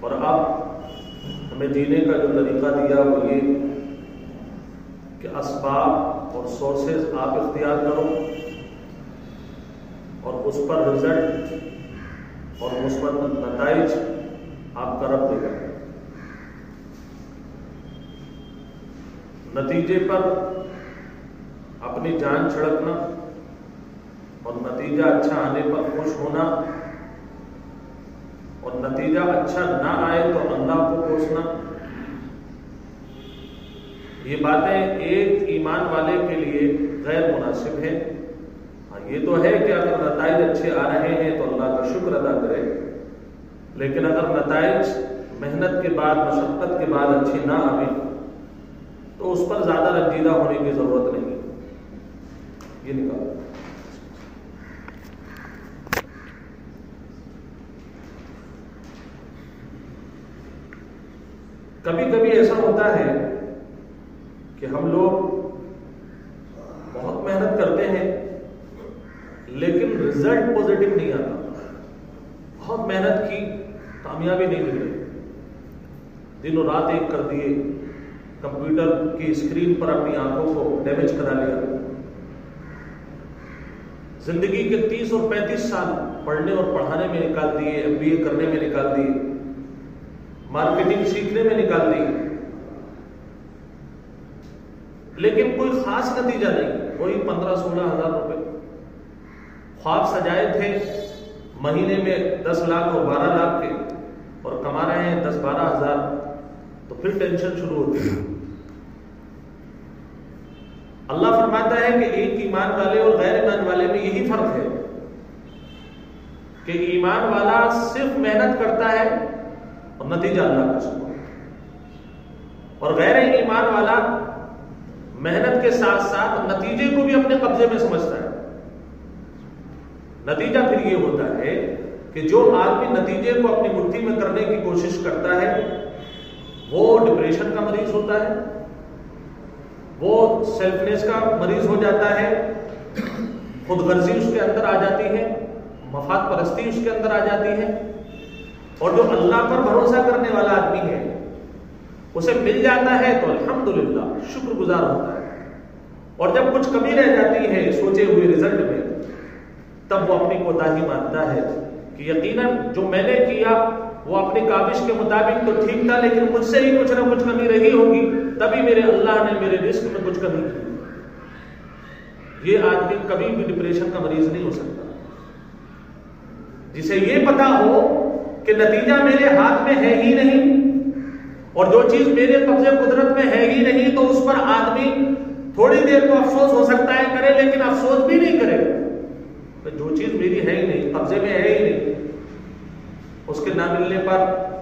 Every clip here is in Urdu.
اور اب ہمیں جینے کا جو طریقہ دیا وہ یہ کہ اسباب اور سورسز آپ اختیار کرو اور اس پر رزلٹ اور مثبت نتائج آپ کا رب دے گا۔ نتیجے پر اپنی جان چھڑکنا اور نتیجہ اچھا آنے پر خوش ہونا اور نتیجہ اچھا نہ آئے تو اللہ کو کوسنا، یہ باتیں ایک ایمان والے کے لیے غیر مناسب ہیں۔ یہ تو ہے کہ اگر نتائج اچھے آ رہے ہیں تو اللہ کا شکر ادا کرے، لیکن اگر نتائج محنت کے بعد مشقت کے بعد اچھی نہ آئے تو اس پر زیادہ رنجیدہ ہونے کی ضرورت نہیں ہے۔ یہ نکالو۔ کبھی کبھی ایسا ہوتا ہے کہ ہم لوگ بہت محنت کرتے ہیں لیکن رزلٹ پوزیٹو نہیں آتا، بہت محنت کی کامیابی نہیں مل رہی، دن و رات ایک کر دیے، کمپیوٹر کی اسکرین پر اپنی آنکھوں کو ڈیمیج کرا لیا، زندگی کے 30 اور 35 سال پڑھنے اور پڑھانے میں نکال دیے، MBA کرنے میں نکال دیے، مارکیٹنگ سیکھنے میں نکال دی، لیکن کوئی خاص نتیجہ نہیں، کوئی 15-16 ہزار روپے خواب سجائے تھے مہینے میں 10 لاکھ اور 12 لاکھ کے اور کما رہے ہیں 10-12 ہزار، تو پھر ٹینشن شروع ہوتی ہے۔ اللہ فرماتا ہے کہ ایک ایمان والے اور غیر ایمان والے میں یہی فرق ہے کہ ایمان والا صرف محنت کرتا ہے اور نتیجہ اللہ کا شکر، اور غیر ایمان والا محنت کے ساتھ ساتھ نتیجے کو بھی اپنے قبضے میں سمجھتا ہے۔ نتیجہ پھر یہ ہوتا ہے کہ جو آدمی نتیجے کو اپنی مٹھی میں کرنے کی کوشش کرتا ہے وہ ڈپریشن کا مریض ہوتا ہے، وہ سیلفنیس کا مریض ہو جاتا ہے، خود غرضی اس کے اندر آ جاتی ہے، مفاد پرستی اس کے اندر آ جاتی ہے، اور جو اللہ پر بھروسہ کرنے والا آدمی ہے اسے مل جاتا ہے تو الحمدللہ شکر گزار ہوتا ہے، اور جب کچھ کمی رہ جاتی ہے سوچے ہوئے رزلٹ میں تب وہ اپنی کوتاہی مانتا ہے کہ یقیناً جو میں نے کیا وہ اپنی کاوش کے مطابق تو ٹھیک تھا، لیکن مجھ سے ہی کچھ نہ کچھ کمی رہی ہوگی، تبھی میرے اللہ نے میرے رزق میں کچھ کمی کی۔ یہ آدمی کبھی بھی ڈپریشن کا مریض نہیں ہو سکتا، جسے یہ پتا ہو کہ نتیجہ میرے ہاتھ میں ہے ہی نہیں اور جو چیز میرے قبضے قدرت میں ہے ہی نہیں، تو اس پر آدمی تھوڑی دیر تو افسوس ہو سکتا ہے کرے، لیکن افسوس بھی نہیں کرے، جو چیز میری ہے ہی نہیں، قبضے میں ہے ہی نہیں، اس کے نہ ملنے پر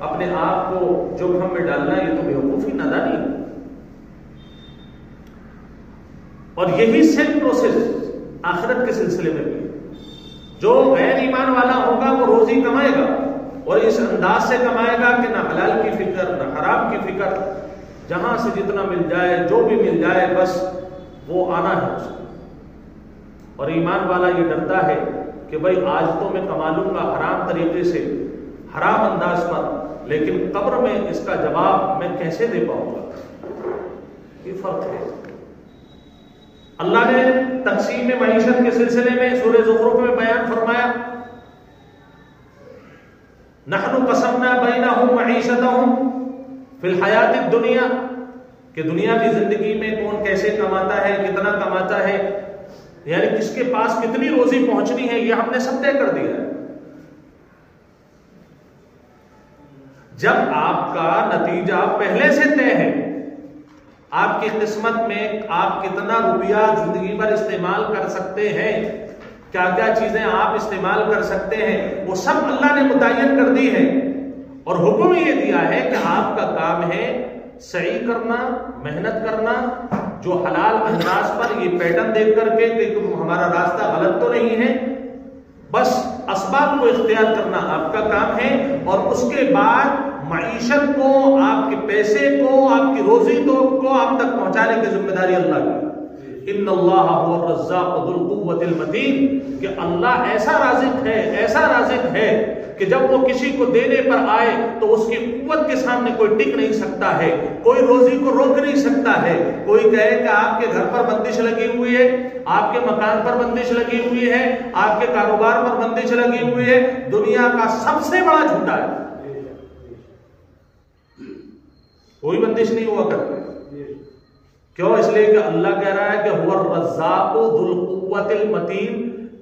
اپنے آپ کو جوخم میں ڈالنا یہ تو بیوقوفی نادانی ہے۔ اور یہی سیم پروسیس آخرت کے سلسلے میں بھی، جو غیر ایمان والا ہوگا وہ روزی کمائے گا اور اس انداز سے کمائے گا کہ نہ حلال کی فکر نہ حرام کی فکر، جہاں سے جتنا مل جائے جو بھی مل جائے بس وہ آنا ہے اس کو۔ اور ایمان والا یہ ڈرتا ہے کہ بھائی آج تو میں کما لوں گا حرام طریقے سے، حرام انداز پر، لیکن قبر میں اس کا جواب میں کیسے دے پاؤں گا؟ یہ فرق ہے۔ اللہ نے تقسیم معیشت کے سلسلے میں سورہ زخرف میں بیان فرمایا، نحن قسمنا بینہم معیشتہم فی الحیات الدنیا، کہ دنیا کی زندگی میں کون کیسے کماتا ہے، کتنا کماتا ہے، یعنی کس کے پاس کتنی روزی پہنچنی ہے، یہ ہم نے سب طے کر دیا ہے۔ جب آپ کا نتیجہ پہلے سے طے ہے، آپ کی قسمت میں آپ کتنا روپیہ زندگی پر استعمال کر سکتے ہیں، کیا کیا چیزیں آپ استعمال کر سکتے ہیں، وہ سب اللہ نے متعین کر دی ہے، اور حکم یہ دیا ہے کہ آپ کا کام ہے سعی کرنا، محنت کرنا، جو حلال انداز پر یہ پیٹرن دیکھ کر کے کہ ہمارا راستہ غلط تو نہیں ہے، بس اسباب کو اختیار کرنا آپ کا کام ہے، اور اس کے بعد معیشت کو، آپ کے پیسے کو، آپ کی روزی کو آپ تک پہنچانے کی ذمہ داری اللہ کی۔ ان اللہ هو الرزاق ذو القوة المتین، کہ اللہ ایسا رازق ہے کہ جب وہ کسی کو دینے پر آئے تو اس کی قوت کے سامنے کوئی ٹک نہیں سکتا ہے، کوئی روزی کو روک نہیں سکتا ہے۔ کوئی کہے کہ آپ کے گھر پر بندش لگی ہوئی ہے، آپ کے مکان پر بندش لگی ہوئی ہے، آپ کے کاروبار پر بندش لگی ہوئی ہے، دنیا کا سب سے بڑا جھوٹا ہے۔ کوئی بندش نہیں ہوا کرتی۔ کیوں؟ اس لیے کہ اللہ کہہ رہا ہے کہ هو الرزاق ذو القوة المتین،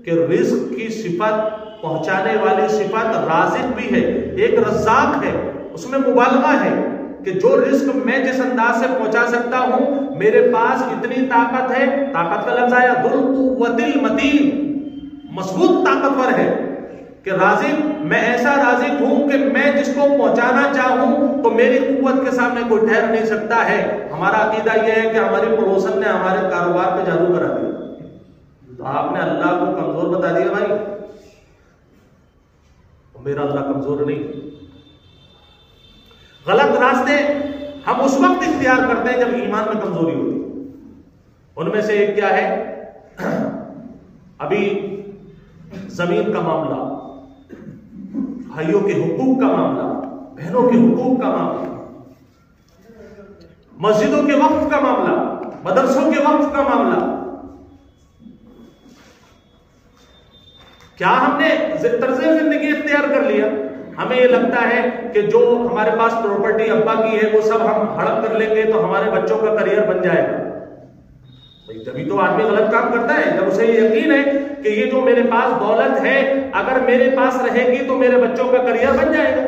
کہ رزق کی صفت، پہنچانے والی صفت رازق بھی ہے، ایک رزاق ہے، اس میں مبالغہ ہے کہ جو رزق میں جس انداز سے پہنچا سکتا ہوں، میرے پاس اتنی طاقت ہے، طاقت کا لفظ آیا ذو القوة المتین، مضبوط طاقتور ہے کہ رازق، میں ایسا رازق ہوں کہ میں جس کو پہنچانا چاہوں تو میری قوت کے سامنے کوئی ٹھہر نہیں سکتا ہے۔ ہمارا عقیدہ یہ ہے کہ ہماری پڑوسن نے ہمارے کاروبار پہ جادو کرا دیا، تو آپ نے اللہ کو کمزور بتا دیا۔ بھائی میرا اللہ کمزور نہیں۔ غلط راستے ہم اس وقت اختیار کرتے ہیں جب ایمان میں کمزوری ہوتی ہے۔ ان میں سے ایک کیا ہے؟ ابھی زمین کا معاملہ، بھائیوں کے حقوق کا معاملہ، بہنوں کے حقوق کا معاملہ، مسجدوں کے وقف کا معاملہ، مدرسوں کے وقف کا معاملہ۔ کیا ہم نے طرز زندگی اختیار کر لیا؟ ہمیں یہ لگتا ہے کہ جو ہمارے پاس پراپرٹی ابا کی ہے وہ سب ہم ہڑپ کر لیں گے تو ہمارے بچوں کا کریئر بن جائے گا۔ تبھی تو آدمی غلط کام کرتا ہے جب اسے یہ یقین ہے کہ یہ جو میرے پاس دولت ہے اگر میرے پاس رہے گی تو میرے بچوں کا کریئر بن جائے گا،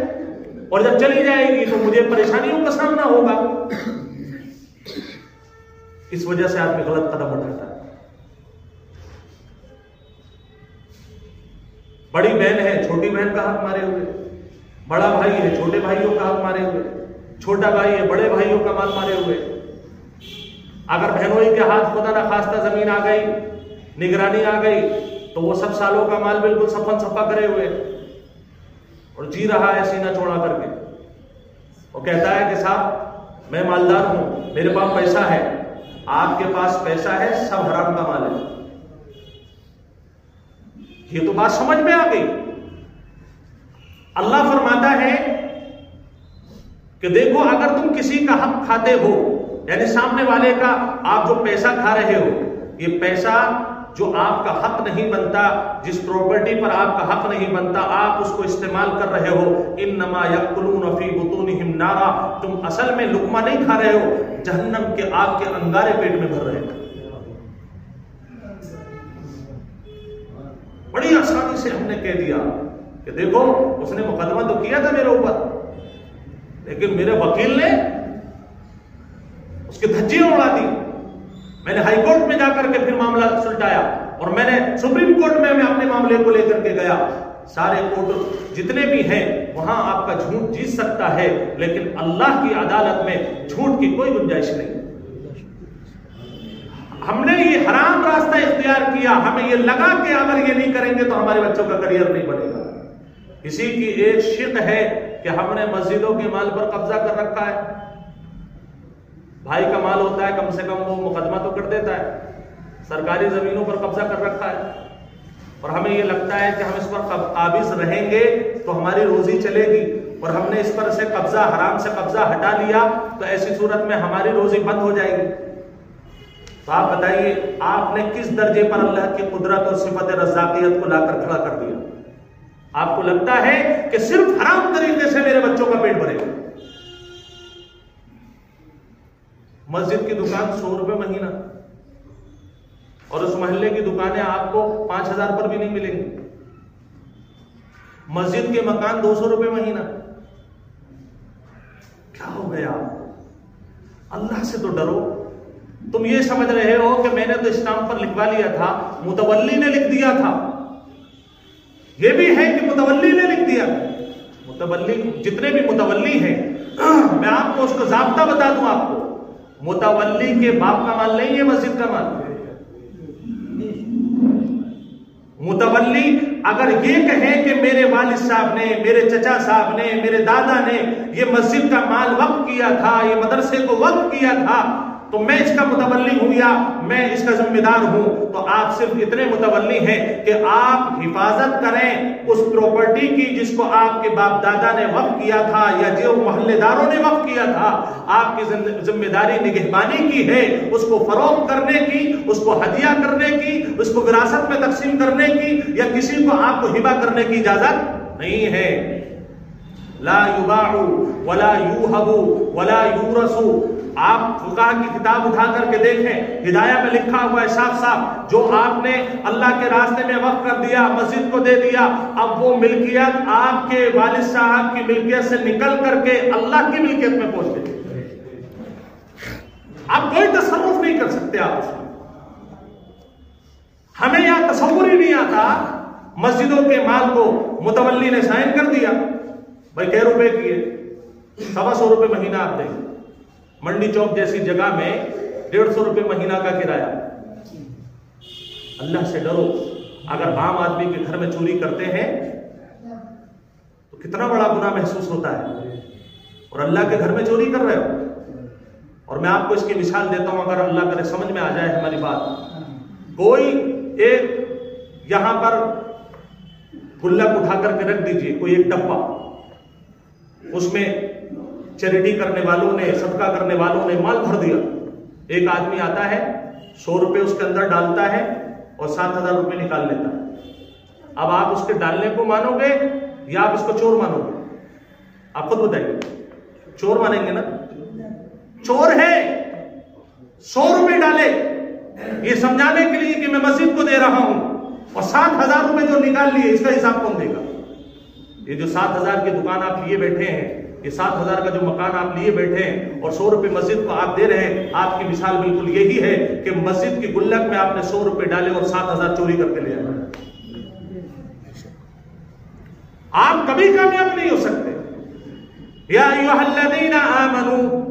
اور جب چلی جائے گی تو مجھے پریشانیوں کا سامنا ہوگا۔ اس وجہ سے آدمی غلط قدم اٹھاتا ہے۔ بڑی بہن ہے چھوٹی بہن کا حق مارے ہوئے، بڑا بھائی ہے چھوٹے بھائیوں کا حق مارے ہوئے، چھوٹا بھائی ہے بڑے بھائیوں کا مال مارے ہوئے۔ اگر بہنوئی کے ہاتھ خدا نہ خواستہ زمین آ گئی، نگرانی آ گئی، تو وہ سب سالوں کا مال بالکل سفن سفا کرے ہوئے اور جی رہا ہے سینہ چوڑا کر کے۔ وہ کہتا ہے کہ صاحب میں مالدار ہوں، میرے پاس پیسہ ہے۔ آپ کے پاس پیسہ ہے، سب حرام کا مال ہے۔ یہ تو بات سمجھ میں آ گئی۔ اللہ فرماتا ہے کہ دیکھو اگر تم کسی کا حق کھاتے ہو، یعنی سامنے والے کا آپ جو پیسہ کھا رہے ہو، یہ پیسہ جو آپ کا حق نہیں بنتا، جس پراپرٹی پر آپ کا حق نہیں بنتا، آپ اس کو استعمال کر رہے ہو، انما یاکلون فی بطونہم نارا، تم اصل میں لقمہ نہیں کھا رہے ہو، جہنم کے آگ کے انگارے پیٹ میں بھر رہے ہو۔ بڑی آسانی سے ہم نے کہہ دیا کہ دیکھو اس نے مقدمہ تو کیا تھا میرے اوپر، لیکن میرے وکیل نے اس کی دھجیاں اڑا دی۔ میں نے ہائی کورٹ میں جا کر کے پھر معاملہ سلٹایا، اور میں نے سپریم کورٹ میں اپنے معاملے کو لے کر کے گیا۔ سارے کورٹ جتنے بھی ہیں وہاں آپ کا جھوٹ جیت سکتا ہے، لیکن اللہ کی عدالت میں جھوٹ کی کوئی گنجائش نہیں۔ ہم نے یہ حرام راستہ اختیار کیا، ہمیں یہ لگا کہ اگر یہ نہیں کریں گے تو ہمارے بچوں کا کریئر نہیں بنے گا۔ کسی کی ایک شک ہے کہ ہم نے مسجدوں کے مال پر قبضہ کر رکھا ہے۔ بھائی کا مال ہوتا ہے، کم سے کم وہ مقدمہ تو کر دیتا ہے۔ سرکاری زمینوں پر قبضہ کر رکھا ہے، اور ہمیں یہ لگتا ہے کہ ہم اس پر قابض رہیں گے تو ہماری روزی چلے گی، اور ہم نے اس پر سے قبضہ، حرام سے قبضہ ہٹا لیا تو ایسی صورت میں ہماری روزی بند ہو جائے گی۔ تو آپ بتائیے آپ نے کس درجے پر اللہ کی قدرت اور صفت رزاقیت کو لا کر کھڑا کر دیا؟ آپ کو لگتا ہے کہ صرف حرام طریقے سے میرے بچوں کا پیٹ بھرے گا۔ مسجد کی دکان 100 روپے مہینہ، اور اس محلے کی دکانیں آپ کو 5000 پر بھی نہیں ملیں گی۔ مسجد کے مکان 200 روپے مہینہ۔ کیا ہو گیا؟ اللہ سے تو ڈرو۔ تم یہ سمجھ رہے ہو کہ میں نے تو اسٹامپ پر لکھوا لیا تھا، متولی نے لکھ دیا تھا۔ یہ بھی ہے کہ متولی نے لکھ دیا۔ متولی جتنے بھی متولی ہیں، میں آپ کو اس کو ضابطہ بتا دوں آپ کو، متولی کے باپ کا مال نہیں ہے مسجد کا مال۔ متولی اگر یہ کہیں کہ میرے والد صاحب نے، میرے چچا صاحب نے، میرے دادا نے یہ مسجد کا مال وقف کیا تھا، یہ مدرسے کو وقف کیا تھا، تو میں اس کا متولی ہوں یا میں اس کا ذمہ دار ہوں، تو آپ صرف اتنے متولی ہیں کہ آپ حفاظت کریں اس پراپرٹی کی جس کو آپ کے باپ دادا نے وقف کیا تھا یا جو محلے داروں نے وقف کیا تھا۔ آپ کی ذمہ داری نگہبانی کی ہے، اس کو فروخت کرنے کی، اس کو ہدیہ کرنے کی، اس کو وراثت میں تقسیم کرنے کی، یا کسی کو آپ کو ہبہ کرنے کی اجازت نہیں ہے۔ لا یباع ولا یوہب ولا یورث۔ آپ فقہ کی کتاب اٹھا کر کے دیکھیں، ہدایہ میں لکھا ہوا ہے صاف صاف، جو آپ نے اللہ کے راستے میں وقف کر دیا، مسجد کو دے دیا، اب وہ ملکیت آپ کے والد صاحب کی ملکیت سے نکل کر کے اللہ کی ملکیت میں پہنچ گئی۔ آپ کوئی تصرف نہیں کر سکتے۔ آپ ہمیں یہاں تصور ہی نہیں آتا، مسجدوں کے مال کو متولی نے سائن کر دیا، بھائی کئی روپے کی ہے، 125 روپے مہینہ آپ دیں۔ منڈی چوک جیسی جگہ میں 150 روپے مہینہ کا کرایہ۔ اللہ سے ڈرو، اگر عام آدمی کے گھر میں چوری کرتے ہیں تو کتنا بڑا گناہ محسوس ہوتا ہے، اور اللہ کے گھر میں چوری کر رہے ہو۔ اور میں آپ کو اس کی مثال دیتا ہوں، اگر اللہ کرے سمجھ میں آ جائے ہماری بات۔ کوئی ایک یہاں پر گلک اٹھا کر کے رکھ دیجئے، کوئی ایک ڈبہ، اس میں چیریٹی کرنے والوں نے، صدقہ کرنے والوں نے مال بھر دیا۔ ایک آدمی آتا ہے، 100 روپے اس کے اندر ڈالتا ہے اور 7000 روپے نکال لیتا ہے۔ اب آپ اس کے ڈالنے کو مانو گے یا آپ اس کو چور مانو گے؟ آپ خود بتائیے، چور مانیں گے نا؟ چور ہے، 100 روپے ڈالے یہ سمجھانے کے لیے کہ میں مسجد کو دے رہا ہوں، اور 7000 روپے جو نکال لیے، اس کا حساب کون دے گا؟ یہ جو 7000 کی دکان آپ لیے بیٹھے ہیں، یہ 7000 کا جو مکان آپ لیے بیٹھے ہیں، اور 100 روپے مسجد کو آپ دے رہے ہیں، آپ کی مثال بالکل یہی ہے کہ مسجد کی گلک میں آپ نے 100 روپے ڈالے اور 7000 چوری کر کے لے آئے۔ آپ کبھی کامیاب نہیں ہو سکتے۔ یا ایھا الذین آمنوا،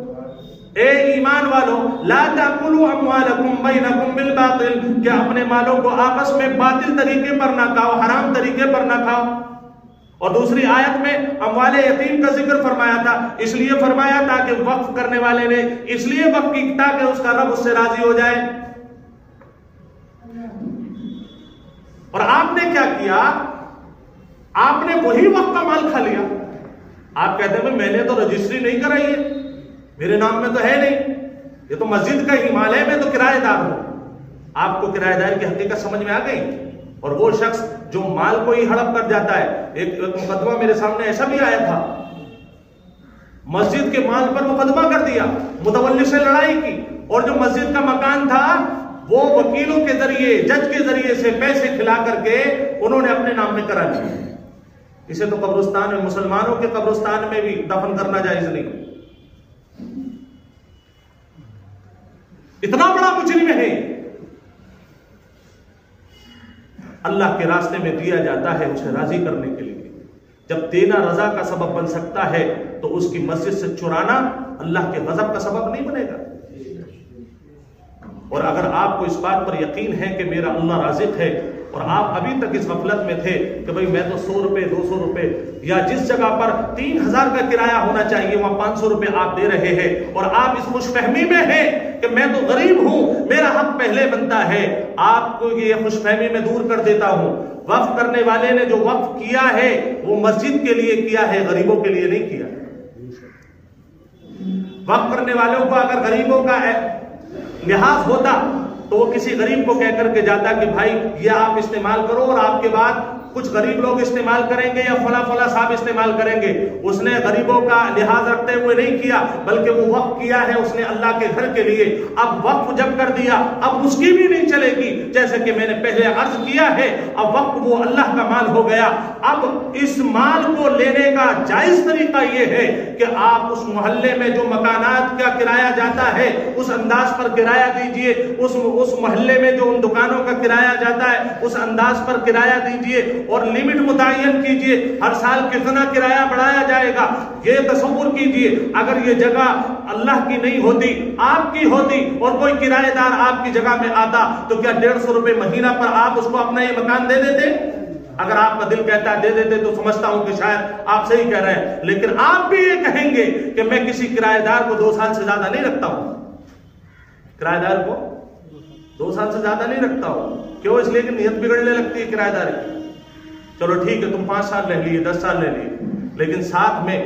اے ایمان والو، لا تاکلوا اموالکم بینکم بالباطل، کہ اپنے مالوں کو آپس میں باطل طریقے پر نہ کھاؤ، حرام طریقے پر نہ کھاؤ۔ اور دوسری آیت میں اموال یتیم کا ذکر فرمایا تھا، اس لیے فرمایا تھا کہ وقف کرنے والے نے اس لیے وقف کی تاکہ اس کا رب اس سے راضی ہو جائے۔ اور آپ نے کیا کیا؟ آپ نے وہی وقف کا مال کھا لیا۔ آپ کہتے ہیں میں نے تو رجسٹری نہیں کرائی ہے، میرے نام میں تو ہے نہیں، یہ تو مسجد کا ہی مال ہے، میں تو کرایہ دار ہوں۔ آپ کو کرایہ دار کی حقیقت سمجھ میں آ گئی؟ اور وہ شخص جو مال کو ہی ہڑپ کر جاتا ہے، ایک مقدمہ میرے سامنے ایسا بھی آیا تھا، مسجد کے مال پر مقدمہ کر دیا، متولی سے لڑائی کی، اور جو مسجد کا مکان تھا وہ وکیلوں کے ذریعے، جج کے ذریعے سے پیسے کھلا کر کے انہوں نے اپنے نام میں کرا لیا۔ اسے تو قبرستان میں، مسلمانوں کے قبرستان میں بھی دفن کرنا جائز نہیں۔ اتنا بڑا مجرم ہے۔ اللہ کے راستے میں دیا جاتا ہے اسے راضی کرنے کے لیے۔ جب دینا رضا کا سبب بن سکتا ہے تو اس کی مسجد سے چرانا اللہ کے غضب کا سبب نہیں بنے گا۔ اور اگر آپ کو اس بات پر یقین ہے کہ میرا اللہ رازق ہے، اور آپ ابھی تک اس غفلت میں تھے کہ بھئی میں تو 100 روپے 200 روپے یا جس جگہ پر 3000 کا کرایہ ہونا چاہیے وہاں 500 روپے آپ دے رہے ہیں، اور آپ اس خوش فہمی میں ہیں کہ میں تو غریب ہوں، میرا حق پہلے بنتا ہے، آپ کو یہ خوش فہمی میں دور کر دیتا ہوں۔ وقف کرنے والے نے جو وقف کیا ہے وہ مسجد کے لیے کیا ہے، غریبوں کے لیے نہیں کیا۔ وقف کرنے والوں کو اگر غریبوں کا لحاظ ہوتا تو وہ کسی غریب کو کہہ کر کے جاتا کہ بھائی یہ آپ استعمال کرو، اور آپ کے بعد کچھ غریب لوگ استعمال کریں گے یا فلاں فلاں صاحب استعمال کریں گے۔ اس نے غریبوں کا لحاظ رکھتے ہوئے نہیں کیا، بلکہ وہ وقف کیا ہے اس نے اللہ کے گھر کے لیے۔ اب وقف جب کر دیا اب اس کی بھی نہیں چلے گی، جیسے کہ میں نے پہلے عرض کیا ہے، اب وقف وہ اللہ کا مال ہو گیا۔ اب اس مال کو لینے کا جائز طریقہ یہ ہے کہ آپ اس محلے میں جو مکانات کا کرایہ جاتا ہے اس انداز پر کرایہ دیجئے، اس محلے میں جو ان دکانوں کا کرایہ جاتا ہے اس انداز پر کرایہ دیجئے، اور لمٹ متعین کیجئے، ہر سال کتنا کرایہ بڑھایا جائے گا۔ یہ تصور کیجئے اگر یہ جگہ اللہ کی نہیں ہوتی، آپ کی ہوتی، اور کوئی کرایہ دار آپ کی جگہ میں آتا تو کیا 150 روپے مہینہ پر آپ اس کو اپنا یہ مکان دے دیتے؟ اگر آپ کا دل کہتا ہے دے دیتے تو سمجھتا ہوں کہ شاید آپ صحیح کہہ رہے ہیں، لیکن آپ بھی یہ کہیں گے کہ میں کسی کرایہ دار کو 2 سال سے زیادہ نہیں رکھتا ہوں۔ کرایہ دار کو 2 سال سے زیادہ نہیں رکھتا ہو. کیوں؟ اس لیے کہ نیت بگڑنے لگتی ہے کرایہ دار کی. چلو ٹھیک ہے، تم 5 سال رہ لیے، 10 سال رہ لیے، لیکن ساتھ میں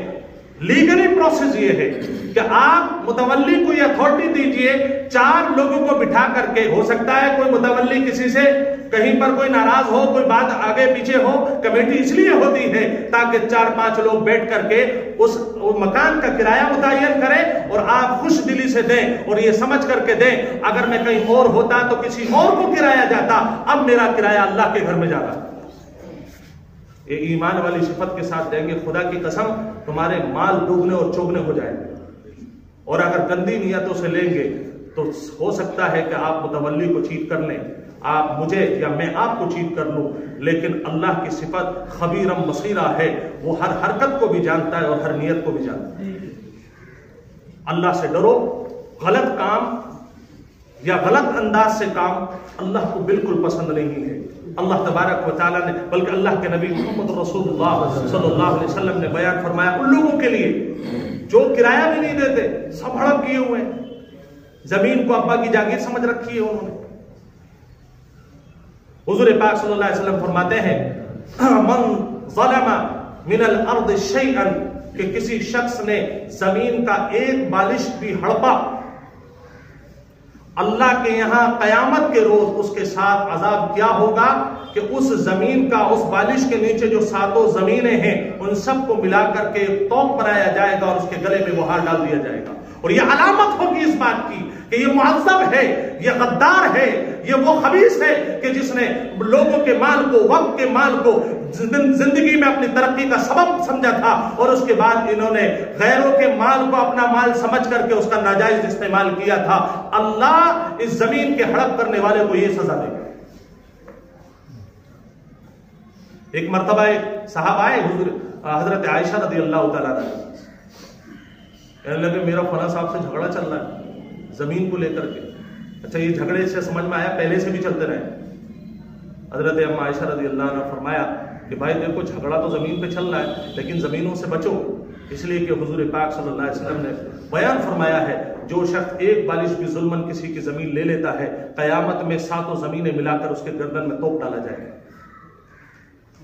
لیگلی پروسیس یہ ہے کہ آپ متولی کو یہ اتھارٹی دیجئے 4 لوگوں کو بٹھا کر کے. ہو سکتا ہے کوئی متولی کسی سے کہیں پر کوئی ناراض ہو، کوئی بات آگے پیچھے ہو. کمیٹی اس لیے ہوتی ہے تاکہ 4-5 لوگ بیٹھ کر کے اس مکان کا کرایہ متعین کریں اور آپ خوش دلی سے دیں اور یہ سمجھ کر کے دیں اگر میں کہیں اور ہوتا تو کسی اور کو کرایہ جاتا، اب میرا کرایہ اللہ کے گھر میں جا رہا. یہ ایمان والی صفت کے ساتھ دیں گے، خدا کی قسم تمہارے مال ڈوبنے اور چوگنے ہو جائیں گے. اور اگر گندی نیتوں سے لیں گے تو ہو سکتا ہے کہ آپ متولی کو چیٹ کر لیں، آپ مجھے یا میں آپ کو چیٹ کر لوں. لیکن اللہ کی صفت خبیرم بصیرہ ہے، وہ ہر حرکت کو بھی جانتا ہے اور ہر نیت کو بھی جانتا ہے. اللہ سے ڈرو. غلط کام یا غلط انداز سے کام اللہ کو بالکل پسند نہیں ہے. اللہ تبارک و تعالیٰ نے، بلکہ اللہ کے نبی محمد رسول اللہ صلی اللہ علیہ وسلم نے بیان فرمایا ان لوگوں کے لیے جو کرایہ بھی نہیں دیتے، سب ہڑپ کیے ہوئے ہیں، زمین کو ابا کی جاگیر سمجھ رکھی ہے انہوں نے. حضور پاک صلی اللہ علیہ وسلم فرماتے ہیں من ظلم من الارض شیئا، کہ کسی شخص نے زمین کا ایک بالش بھی ہڑپا، اللہ کے یہاں قیامت کے روز اس کے ساتھ عذاب کیا ہوگا کہ اس زمین کا، اس بالش کے نیچے جو 7 زمینیں ہیں ان سب کو ملا کر کے ایک توق بنایا جائے گا اور اس کے گلے میں وہ ہار ڈال دیا جائے گا. اور یہ علامت ہوگی اس بات کی کہ یہ معذب ہے، یہ غدار ہے، یہ وہ خبیث ہے کہ جس نے لوگوں کے مال کو، وقت کے مال کو زندگی میں اپنی ترقی کا سبب سمجھا تھا اور اس کے بعد انہوں نے غیروں کے مال کو اپنا مال سمجھ کر کے اس کا ناجائز استعمال کیا تھا. اللہ اس زمین کے ہڑپ کرنے والے کو یہ سزا دے گا. ایک مرتبہ ایک صحابہ آئے حضرت عائشہ رضی اللہ تعالیٰ عنہ، کہنے لگے میرا فلاں صاحب سے جھگڑا چل رہا ہے زمین کو لے کر کے. اچھا یہ جھگڑے سے سمجھ میں آیا پہلے سے بھی چلتے رہے. حضرت اما عائشہ رضی اللہ عنہ فرمایا کہ بھائی دیکھو جھگڑا تو زمین پہ چل رہا ہے لیکن زمینوں سے بچو، اس لیے کہ حضور پاک صلی اللہ علیہ وسلم نے بیان فرمایا ہے جو شخص ایک بالش بھی ظلمن کسی کی زمین لے لیتا ہے قیامت میں 7 زمینیں ملا کر اس کے گردن میں توپ ڈالا جائے گا.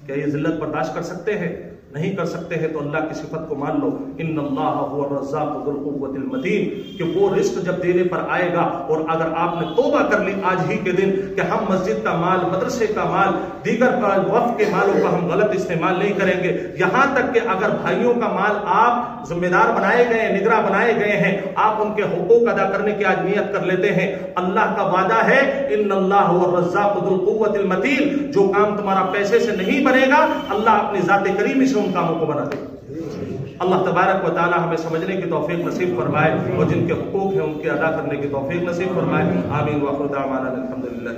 کیا یہ ذلت برداشت کر سکتے ہیں؟ نہیں کر سکتے ہیں تو اللہ کی صفت کو مان لو، ان اللہ هو الرزاق ذو القوۃ المتین، کہ وہ رزق جب دینے پر آئے گا. اور اگر آپ نے توبہ کر لی آج ہی کے دن کہ ہم مسجد کا مال، مدرسے کا مال، دیگر وقف کے مالوں کا ہم غلط استعمال نہیں کریں گے، یہاں تک کہ اگر بھائیوں کا مال آپ ذمہ دار بنائے گئے ہیں، نگراں بنائے گئے ہیں، آپ ان کے حقوق ادا کرنے کی آج نیت کر لیتے ہیں، اللہ کا وعدہ ہے ان اللہ هو الرزاق ذو القوۃ المتین، جو کام تمہارا پیسے سے نہیں بنے گا اللہ اپنی ذات کریمی سے ان کاموں کو بنا دے. اللہ تبارک و تعالی ہمیں سمجھنے کی توفیق نصیب فرمائے اور جن کے حقوق ہیں ان کے ادا کرنے کی توفیق نصیب فرمائے. آمین. وآخر دعوانا الحمدللہ.